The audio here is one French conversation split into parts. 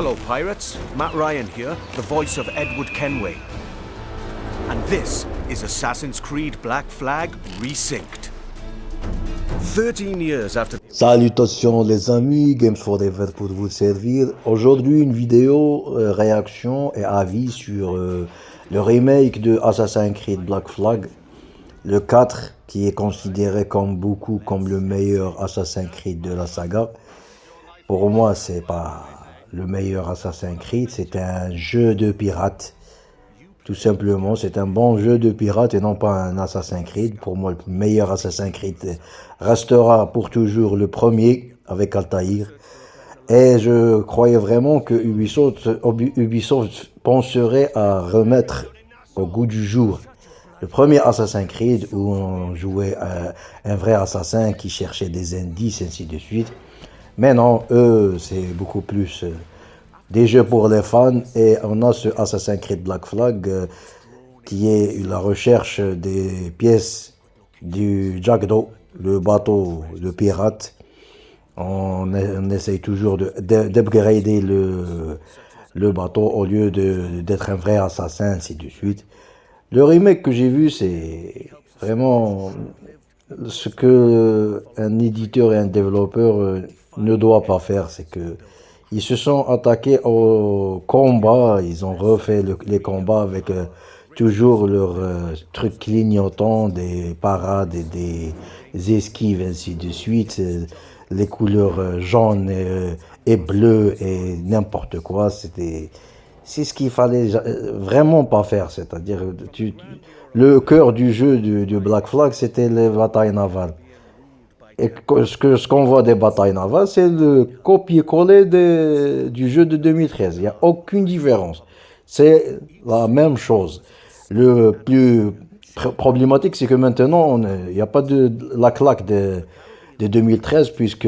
Hello, pirates. Matt Ryan here, the voice of Edward Kenway. And this is Assassin's Creed Black Flag Resynced. 13 years after... Salutations les amis, Games Forever pour vous servir. Aujourd'hui une vidéo réaction et avis sur le remake de Assassin's Creed Black Flag, le 4 qui est considéré comme beaucoup comme le meilleur Assassin's Creed de la saga. Pour moi c'est pas le meilleur Assassin's Creed, c'est un jeu de pirate. Tout simplement, c'est un bon jeu de pirate et non pas un Assassin's Creed. Pour moi, le meilleur Assassin's Creed restera pour toujours le premier avec Altaïr. Et je croyais vraiment que Ubisoft penserait à remettre au goût du jour le premier Assassin's Creed où on jouait un vrai assassin qui cherchait des indices, ainsi de suite. Mais non, eux, c'est beaucoup plus... des jeux pour les fans, et on a ce Assassin's Creed Black Flag qui est la recherche des pièces du Jackdaw, le bateau de pirate. On essaye toujours d'upgrader le bateau au lieu d'être un vrai assassin, ainsi de suite. Le remake que j'ai vu, c'est vraiment ce que un éditeur et un développeur ne doit pas faire, c'est que ils se sont attaqués au combat, ils ont refait les combats avec toujours leurs trucs clignotants, des parades et des esquives, ainsi de suite, les couleurs jaunes et bleues et n'importe quoi. C'est ce qu'il fallait vraiment pas faire, c'est-à-dire le cœur du jeu du Black Flag, c'était les batailles navales. Et ce qu'on voit des batailles navales, c'est le copier-coller du jeu de 2013. Il n'y a aucune différence. C'est la même chose. Le plus problématique, c'est que maintenant, il n'y a pas la claque de 2013, puisque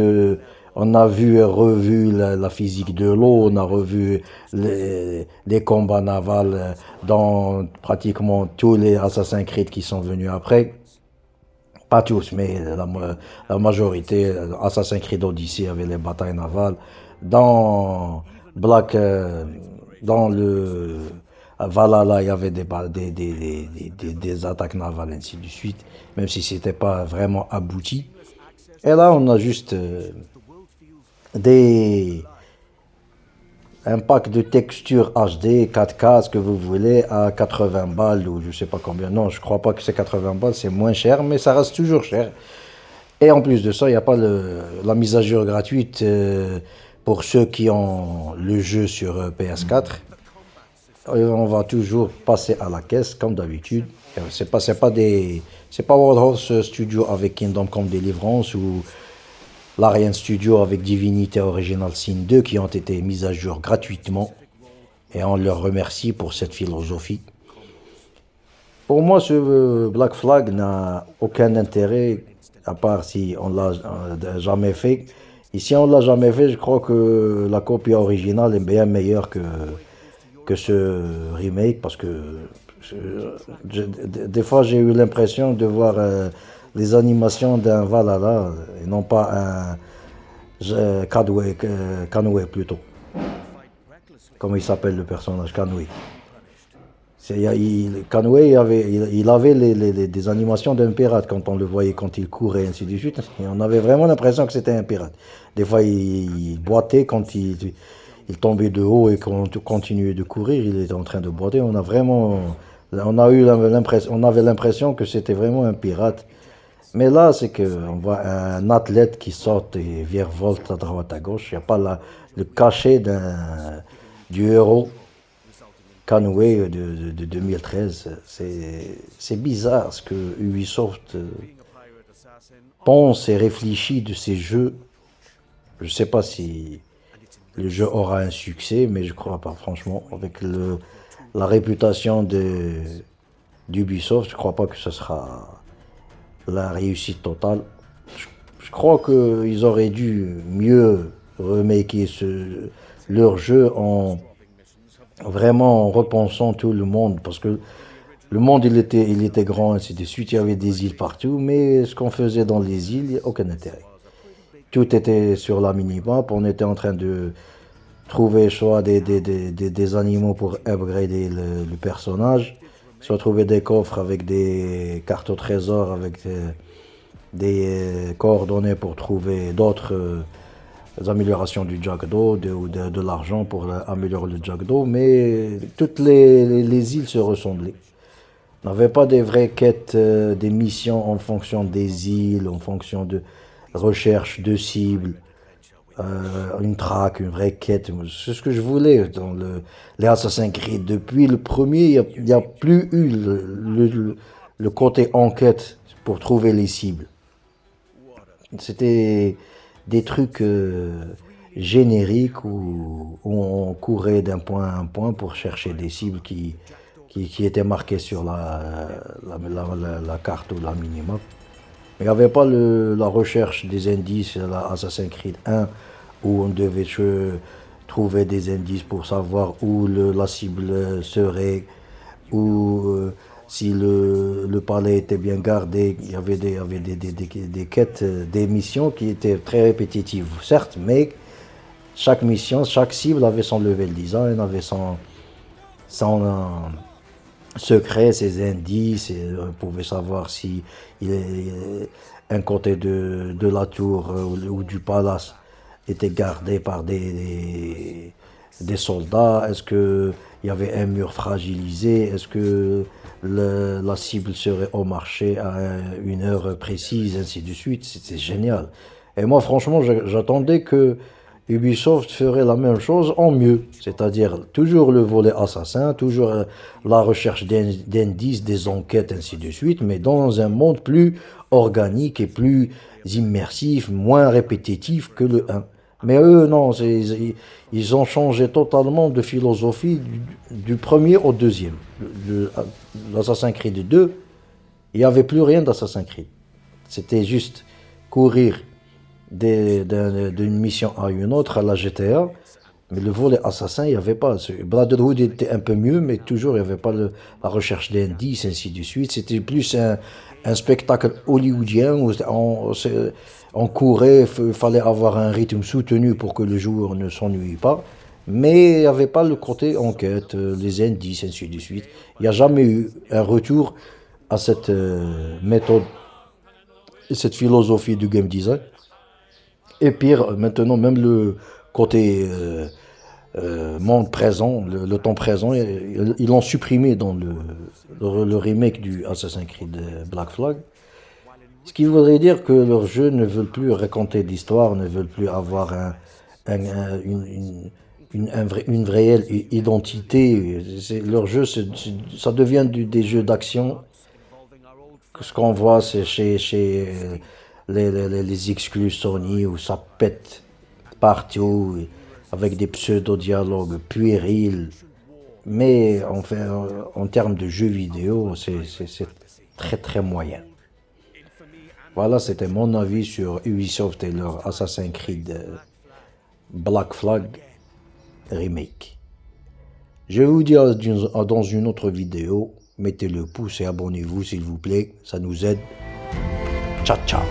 on a vu et revu la physique de l'eau, on a revu les combats navals dans pratiquement tous les Assassin's Creed qui sont venus après. Pas tous, mais la majorité. Assassin's Creed Odyssey avait les batailles navales. Dans dans le Valhalla, il y avait des attaques navales, ainsi de suite, même si c'était pas vraiment abouti. Et là, on a juste un pack de textures HD, 4K, ce que vous voulez, à 80 balles ou je sais pas combien. Non, je crois pas que c'est 80 balles, c'est moins cher, mais ça reste toujours cher. Et en plus de ça, il n'y a pas la mise à jour gratuite pour ceux qui ont le jeu sur PS4. On va toujours passer à la caisse, comme d'habitude. C'est pas Warhorse Studio avec Kingdom Come Deliverance ou l'Ariane Studio avec Divinity Original Sin 2 qui ont été mises à jour gratuitement, et on leur remercie pour cette philosophie. Pour moi, ce Black Flag n'a aucun intérêt, à part si on l'a jamais fait. Et si on l'a jamais fait, je crois que la copie originale est bien meilleure que ce remake, parce que des fois j'ai eu l'impression de voir les animations d'un Valhalla et non pas un Canway plutôt. Comment il s'appelle le personnage, Canway? Canway il avait des animations d'un pirate quand on le voyait, quand il courait, ainsi de suite. Et on avait vraiment l'impression que c'était un pirate. Des fois il boitait quand il tombait de haut, et quand on continuait de courir, il était en train de boiter. On avait l'impression que c'était vraiment un pirate. Mais là, c'est qu'on voit un athlète qui saute et virevolte à droite à gauche. Il n'y a pas le cachet du héros Canway de 2013. C'est bizarre ce que Ubisoft pense et réfléchit de ces jeux. Je ne sais pas si le jeu aura un succès, mais je ne crois pas, franchement. Avec la réputation d'Ubisoft, je ne crois pas que ce sera la réussite totale. Je crois qu'ils auraient dû mieux remaker leur jeu en vraiment repensant tout le monde, parce que le monde il était grand, ainsi de suite, il y avait des îles partout, mais ce qu'on faisait dans les îles, il n'y a aucun intérêt. Tout était sur la minimap, on était en train trouver soit des animaux pour upgrader le personnage, soit trouver des coffres avec des cartes au trésor, avec des coordonnées pour trouver d'autres améliorations du Jackdaw, ou de l'argent pour améliorer le Jackdaw, mais toutes les îles se ressemblaient. On n'avait pas des vraies quêtes, des missions en fonction des îles, en fonction de recherche de cibles, une traque, une vraie quête. C'est ce que je voulais dans les Assassin's Creed. Depuis le premier, il n'y a plus eu le côté enquête pour trouver les cibles. C'était des trucs génériques où on courait d'un point à un point pour chercher des cibles qui étaient marquées sur la carte ou la minimap. Mais il n'y avait pas la recherche des indices à la Assassin's Creed 1 où on devait trouver des indices pour savoir où la cible serait, ou si le palais était bien gardé. Il y avait des quêtes, des missions qui étaient très répétitives, certes, mais chaque mission, chaque cible avait son level design, avait son secret, ses indices, et on pouvait savoir si un côté de la tour ou du palace était gardé par des soldats. Est-ce qu'il y avait un mur fragilisé? Est-ce que la cible serait au marché à une heure précise, ainsi de suite? C'était génial. Et moi, franchement, j'attendais que Ubisoft ferait la même chose en mieux, c'est-à-dire toujours le volet assassin, toujours la recherche d'indices, des enquêtes, ainsi de suite, mais dans un monde plus organique et plus immersif, moins répétitif que le 1. Mais eux, non, ils ont changé totalement de philosophie du premier au deuxième. L'Assassin's Creed 2, il n'y avait plus rien d'Assassin's Creed. C'était juste courir d'une mission à une autre, à la GTA, mais le volet assassin, il n'y avait pas. Brotherhood était un peu mieux, mais toujours, il n'y avait pas la recherche d'indices, ainsi de suite. C'était plus un spectacle hollywoodien où on courait, il fallait avoir un rythme soutenu pour que le joueur ne s'ennuie pas, mais il n'y avait pas le côté enquête, les indices, ainsi de suite. Il n'y a jamais eu un retour à cette méthode et cette philosophie du game design. Et pire, maintenant, même le côté monde présent, le temps présent, ils l'ont supprimé dans le remake du Assassin's Creed Black Flag. Ce qui voudrait dire que leurs jeux ne veulent plus raconter d'histoire, ne veulent plus avoir une réelle identité. Leurs jeux, ça devient des jeux d'action. Ce qu'on voit, c'est chez les exclus Sony, où ça pète partout, avec des pseudo-dialogues puérils. Mais en termes de jeux vidéo, c'est très très moyen. Voilà, c'était mon avis sur Ubisoft et leur Assassin's Creed Black Flag Remake. Je vous dis dans une autre vidéo. Mettez le pouce et abonnez-vous s'il vous plaît, ça nous aide. Ciao ciao.